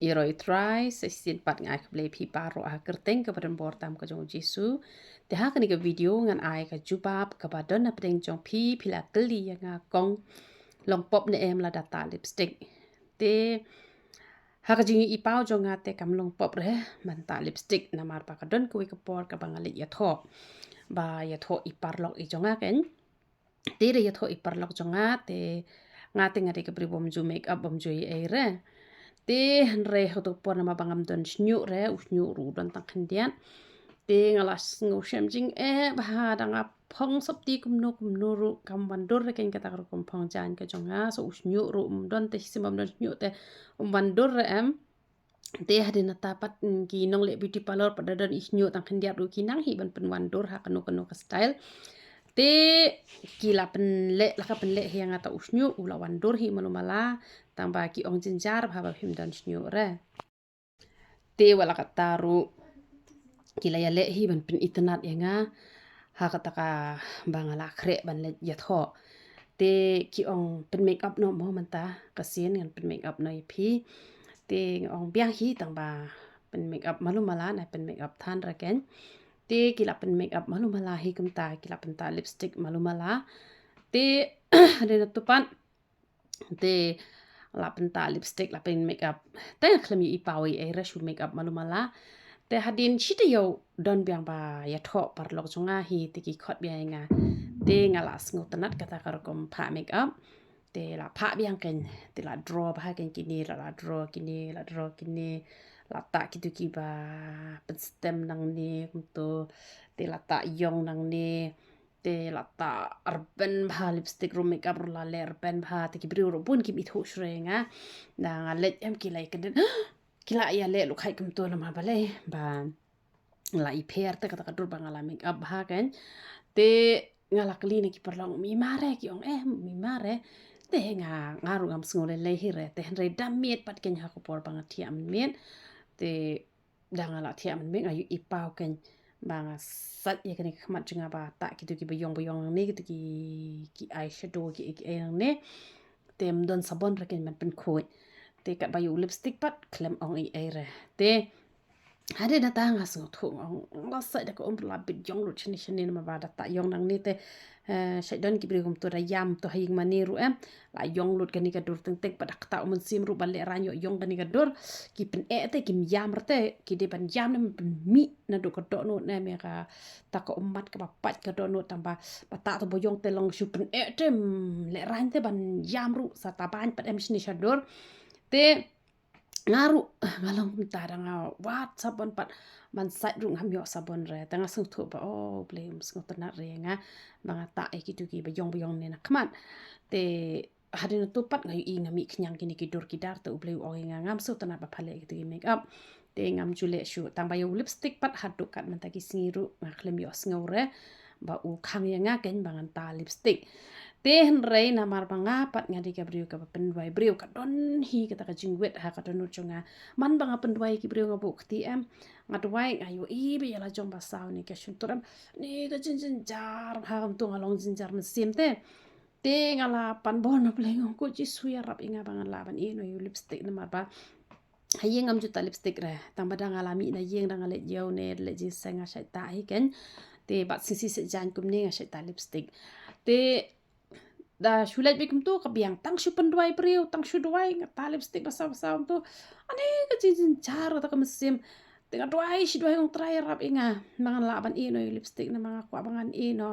Iroi try sesin pat ngai keble pi paro kerteng ke badan bortam ke jong Jesu. Te ha ke video ngan ai ke jubab ke badan na pedeng jong pila kylli yang kong long pop ne em la data lipstick. Te ha ke jingi ipau jong te kam long pop re man ta lipstick na mar pa kadon kuwi ke por ke bangalit ya tho. Ba ya tho ipar lok i jonga ken. Te re ya tho ipar lok jonga te ngate ngade ke beri bom ju make up bom ju e re. Te re hoto por nama bangam don snyu re usnyu ru don tang kendian. Te ngalas ngusem jing bah danga phong sop ti kumno ru kam bandur re ken kata ru kum phong jan ke jonga so usnyu ru don te simam don snyu te bandur re em. Te hadin tapat ki nong le beauty parlor pada don isnyu tang kendian ru kinang hi ban penwandur ha kanu ke style. Te kila penle laka penle yang ata usnyu ula wandur hi malumala tambah ki ong jinjar bhaba him dan snyu re. Te wala kataru kila ya le hi ban pen internet yanga ha kataka bangala kre ban le yatho. Te ki ong pen make up no mo manta kasin ngan pen make up no pi. Te ong biang hi tambah pen make up malumala na pen make up than raken. Te kila pen make up malumala hi kumta kila pen ta lipstick malumala. Te ada tupan te la pen ta lipstick la pen make up. Te klem yu ipawi e reshu make up malumala. Te hadin shita yo don biang ba ya tho par lok chunga hi te ki khot biang nga. Te ngalas ngutanat kata karokom pa make up. Te la pa biang ken te la draw ba ken kini la draw kini la ta kitu ki ba pen stem nang ni kumto te la ta yong nang ni te la ta arben ba lipstick ru make up ru la le arben ba te ki bru ru pun ki bi thu shrenga na ngalet em ki lai ken kila ya le lu khai kumto na ma bale ba la i per te kata kadur ba ngala make up ba ken te ngala kli ni ki perlong mi mare ki ong mi mare te nga ngaru ngam ngole le hire te henre damit pat ken ha ko por banga thiam men te dangala thiam men ayu ipau ken banga sat ye ken khmat jinga ba ta ki ki bayong ni ki eyeshadow ki ang ne tem don sabon ra ken man pen khoi te kat bayu lipstick pat klem ong i re te ada data ngas ngothong ong la sa da ko la bit yong lu chini ma ba data yong nang ni te shaidon ki brigum to yam to haying maniru la yong lut kan ni ka dur teng tek padak ta mun sim ru balle ranyo yong kan ni ka dur ki pen te ki yam rete ki de ban yam nem mi na do ko do no na me ka ta ko umat ka pat ka do no tamba pata to boyong te long shu pen te le ran te ban yam ru sa ta ban pat shini shadur te ngaru ngalong tara nga wat sabon pat man sat ru ngam yo sabon re tanga sung thu ba blame sung tana re nga banga ta e ki tu ki bayong ne na kman te hadin tu pat ngayu i ngami knyang kini ki dur ki dar te ubleu o nga ngam su tana ba phale ki tu ki make up te ngam jule shu tang ba yo lipstick pat hadu kat man ta ki singiru ngaklem yo ngore ba u khang ya nga ken bangan ta lipstick ten rei na mar banga pat ngadi ka briu ka pendwai briu ka don hi kata ka jingwet ha ka don chunga man banga pendwai ki briu ngabuk ti ngadwai ayo i bi la jong ba saw ni ka shunturam ni ka jin jar ha kam tu ngalong jin jar mesim te ngala pan bon pleng ko ji suya rap inga bangan laban i no lipstick na mar ba hayeng am juta lipstick re tang badang alami na yeng dang ale yo ne le ji senga shai ta hi ken te bat sisi se jan kum ne nga shai ta lipstick te da shulet bikum tu kabiang tang shu pendwai priu tang shu dwai ngata lipstick basa tu ane ka jin jar ta ka mesim tengah dwai shi dwai ngong try rap inga mangan laban i no lipstick na mga kwa bangan i no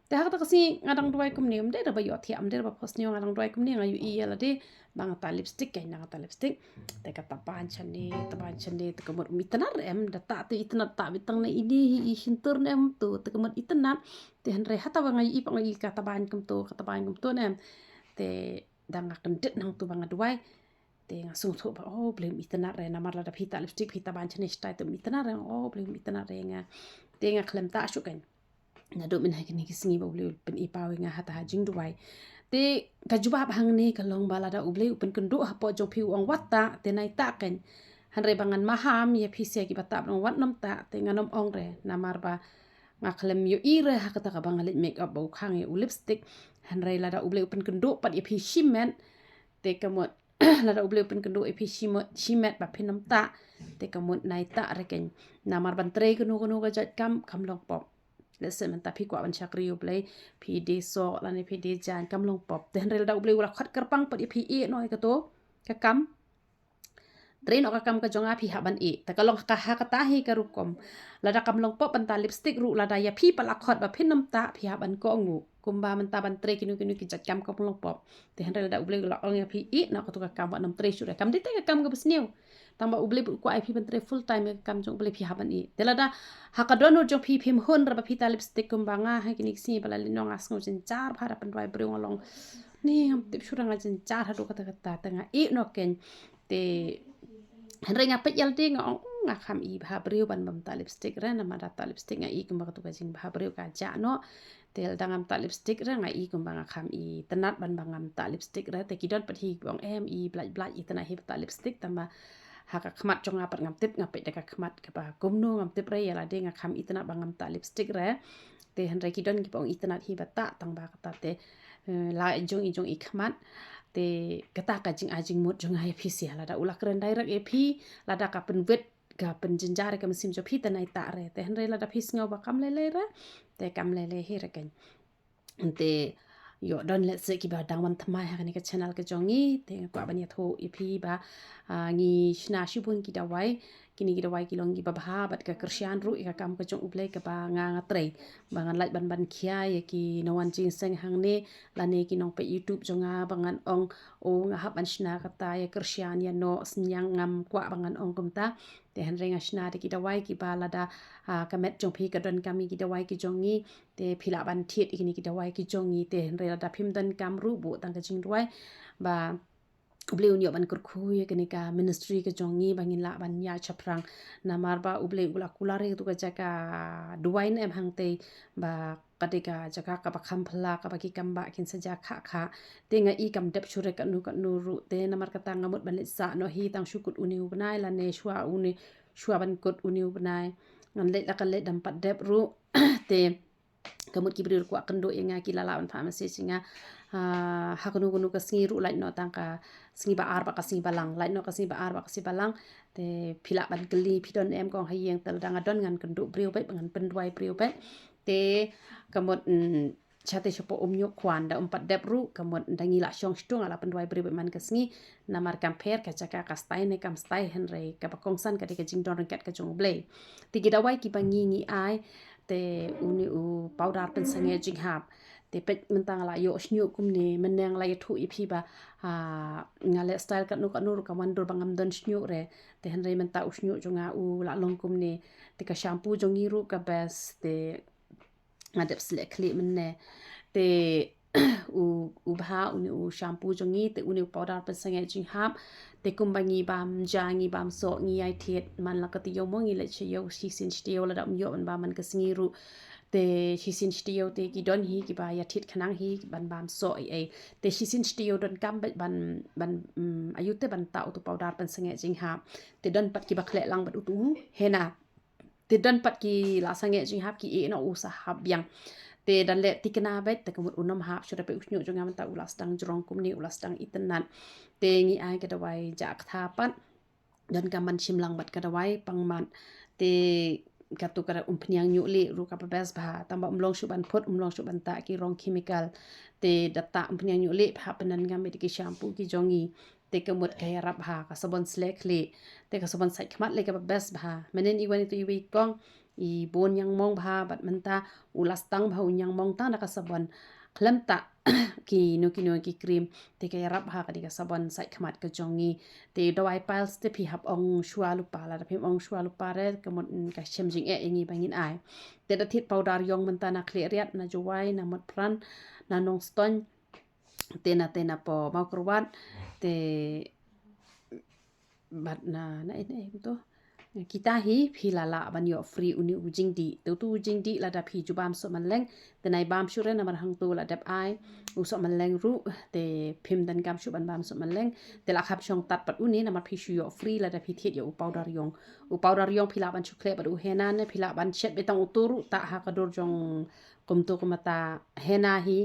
te ha ta kasi ngadang dwai kum nium de da ba yo thiam de ba pos ni ngadang dwai kum ni ngayu i la de bang ta lipstick kay nang ta lipstick te ka tapan chani te kamot mitanar em da ta te itnat ta bitang na ini i hintur nem tu te kamot itnat te henre hata ba ngayu i pa ngayu ka taban kum tu nem te dang akan det nang tu bang dwai te ngasung thu ba blame itnat re namar la da phita lipstick phita ban chani stai te itnat re blame itnat re nga te nga klem ta shu kan na do min hakini kisingi ba ule pen ipawi nga hata hajing duwai te kajubab hang ni kalong balada ule pen kendo hapo jong piu ong wata te nai ta ken hanre bangan maham ye phisia ki batap ong wat nom ta te nganom ong re namar ba nga klem yo ire hakata ka bangalit make up ba khang ye lipstick hanre lada ule pen kendo pat ye phi shimen te kamot lada uble pen kendo epi shimet ba pinam ta te kamut nai ta reken namar bantre kenu ga jat kam long pop lese menta pi kwa ban chakri uble pi de so lani pi de jan kam long pop ten rel da uble ula khat kerpang pa pi e no ka to ka kam Train o kakam ka jonga pi haban e ta kalong ka ha ka tahi ka rukom lada kam long pop banta lipstick ru lada ya pi pala khot ba pinam ta pi haban ko ngu kumba menta ban tre kinu ki jat kam ka long pop te hen da uble la ong ya pi e na ka to ka kam ba nam tre shu kam de te ka kam ga besniu tamba uble ko ai pi ban tre full time ka kam jong uble pi haban e te lada ha ka don jong pi phim hun ra ba pi ta lipstick kumba nga ha kini si bala linong as ngo jin jar phara pan rai brung along ni am tip shura nga jin jar ha do ka ta nga e no ken te Henry ngapet yal ding ngakam i bahabriu ban bam ta lipstick ra na mada ta lipstick nga i kumba tu kajing bahabriu ka ja no tel dangam ta lipstick ra nga i kumba ngakam i tenat ban bangam ta lipstick ra te kidon pat hi bong em i blaj i tenat hi ta lipstick tamba haka khmat jong ngapat ngam tip ngapet deka khmat ka ba kumno ngam tip ra yala ding ngakam i tenat bangam ta lipstick ra te Henry kidon ki bong i tenat hi bata tangba kata te la jong i khmat te kata ka ajing mut jong ai phi sia lada ulak ren direct ep lada ka pen vet ka pen jenjare ka mesim jo phi tanai ta re te henre lada phi ngau ba kam le ra te kam le he ra kan te yo don let se ki ba dang wan thmai ha ni ka channel ka jongi te kwa ban ya tho ep ba ngi shna shibun ki da wai kini kita wai kilong ki babha bat ka kersian ru ka kam ka jong uble ka ba nga tre bangan laj ban khia ye ki nawan jing seng hang ne la ne ki nong pe youtube jonga bangan ong o nga hab an shna ka ta ye kersian ya no snyang ngam kwa bangan ong kum ta te han renga shna de kita wai ki ba lada ka met jong phi ka don kami kita wai ki jongi te phila ban thiet ikini kita wai ki jongi te han re lada phim don kam ru bu tang ka jing ruai ba uble unyo ban kurkhu ye kene ka ministry ka jongi bangin la ban ya chaprang namar ba uble ula kulare tu ka jaka duwain em hangte ba kadika jaka ka bakham phla ka baki kamba kin saja kha tenga i kam dep chure ka nu ru te namar kata ngamut ban sa no hi tang shukut uni ubnai la ne shwa ban kut uni ubnai ngan le la ka le dam pat dep ru te kamut ki brir kwa kendo inga ki lala ban pharmacy singa hakunu ka singi ru lai no tang ka singi ba ar ba ka singi balang lai no ka singi ba ar ba ka singi balang te phila ban kli phidon em kong hayeng tel dang adon ngan kendo brio be ngan pendwai brio be te kamut chate chopo omnyo kwan da umpat dep ru kamut dangi la shong stung ala pendwai brio be man ka singi namar kamper ka chaka ka stai ne kam stai henre ka ba kongsan ka de ka jing don ket ka jong ble ti gidawai ki bangi ngi ai te uni u powder pen sange jing hap te pet mentang la yo snyu kum ni meneng la yathu ipi ba ngale style kan nu ka mandur bangam don snyu re te henre menta u snyu jonga u la long kum ni te ka shampoo jongi ru ka best te ngadep sle kli menne te u bha uni u shampoo jongi te uni powder pen sange jing hap te kumbangi bam jangi bam so ngi ai thiet man la ka ti yo mo ngi le che yo si sin stio la dam yo man ba man ka singi ru te hisin stio te ki don hi ki ba ya thit khanang hi ban bam so ai te hisin stio don kam ban ayute ban ta auto powder ban sange jing ha te don pat ki ba khle lang ba tu hena te don pat ki la sange jing ha ki e no usa hab yang te dan le tikna bet te kamut unam hap shura pe usnyu jonga man ta ulas dang jrong kumni ulas dang itenan te ngi ai ka dawai jak tha pat dan kaman shimlang bat ka dawai pangman te katu kara umpnyang nyu le ru ka bes ba tamba umlong shu ban phot umlong shu ban ta ki rong chemical te data umpnyang nyu le pha panan ngam ki shampoo ki jongi te kamut ka rap ha ka sabon slek le te ka sabon sai khmat le ka bes ba menen i wani tu i kong i bon yang mong ba bat menta ulas tang ba unyang mong ta na ka sabon klem ta ki no ki cream te ka rap ha ka ka sabon sai khmat ka jongi te dawai piles te phi hap ong shwa lu pa la phim ong shwa lu pa re kamut ka chem jing e ngi bangin ai te da thit powder yong menta na clear riat na jowai na mot pran na nong ston te na po mau kurwat te bat na to kita hi philala ban yo free uni ujing di tu ujing di la da phi jubam so man leng te nai bam shure na mar hang tu la dap ai usok maleng ru te phim dan gam shu ban bam usok maleng te la khap chong tat pat uni na mat phi shu yo free la da phi thiet yo powder yong phila ban chu kle ba du hena ne phila ban chet betang uturu ta ha ka dor jong kum tu kumata hena hi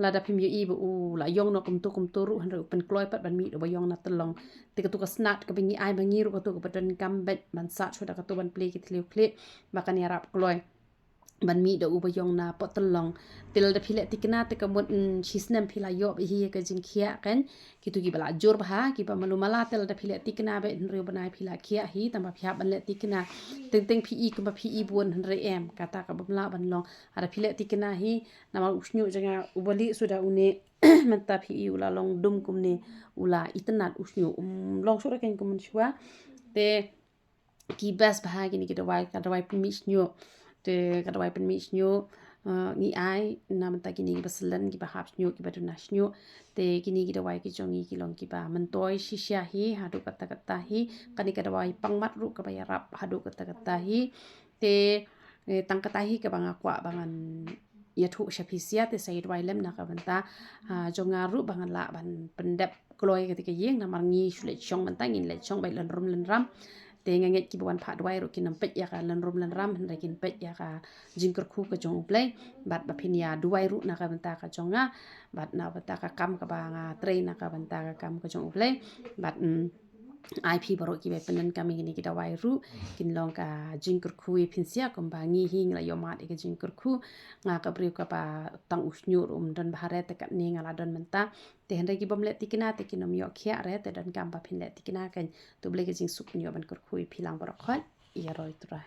la da phim yo I bu la yong no kum tu ru han ru pen kloi pat ban mi do ba yong na telong te ka tu ka snat ka bingi ai bangi ru ka tu ka padan gam bet ban sa chu da ka tu ban play ki tliu kle ba kan yarap kloi ban mi do uba yong na pot telong til da phile tikna te kamot chisnam phila yo hi ka jing khia kan kitu gi bala jor bha ki ba malu mala til da phile tikna be re banai phila khia hi tamba phya ban le tikna teng teng phi ka ba phi buon re em kata ka bamla ban long ara phile tikna hi na ma usnyu janga ubali suda une menta phi ula long dum kumne ula itnat usnyu long sura ken kumun shwa te ki bas bha gi ni ki da wai mi snyu te kada wai pen mi snyo ni ai na mata kini ki baselan ki ba hap snyo ki ba duna snyo te kini ki da wai ki jongi ki long ki ba mentoi shisha hi hadu kata hi kani kada wai pangmat ru ka ba yarap hadu kata hi te tang kata hi ka ba ngakwa bangan ya thu shapisia te sai wai lem na ka banta jonga ru bangan la ban pendap kloi ketika yeng na marngi shule chong banta ngin le chong bai len ram te nganget ki buan pha dwai ro kin pet ya ka len ram hen kin pet ya ka jingker khu ka jong play bat ba phin ya dwai ru na ka banta ka jonga bat na banta ka kam ka ba nga train na ka banta ka kam ka jong play bat IP baro ki be penen kami ni ki dawai ru kin long ka jingker khu I phin sia kom ba ngi hing la yomat ka jingker khu nga ka bri ka ba tang usnyu don bahare te ka ni ngala don menta te hen ki bom le tikina te kinom yo khia re te don kam ba phin le tikina kan tu ble ka jing suk nyo ban kur khu philang baro khot ya roi tra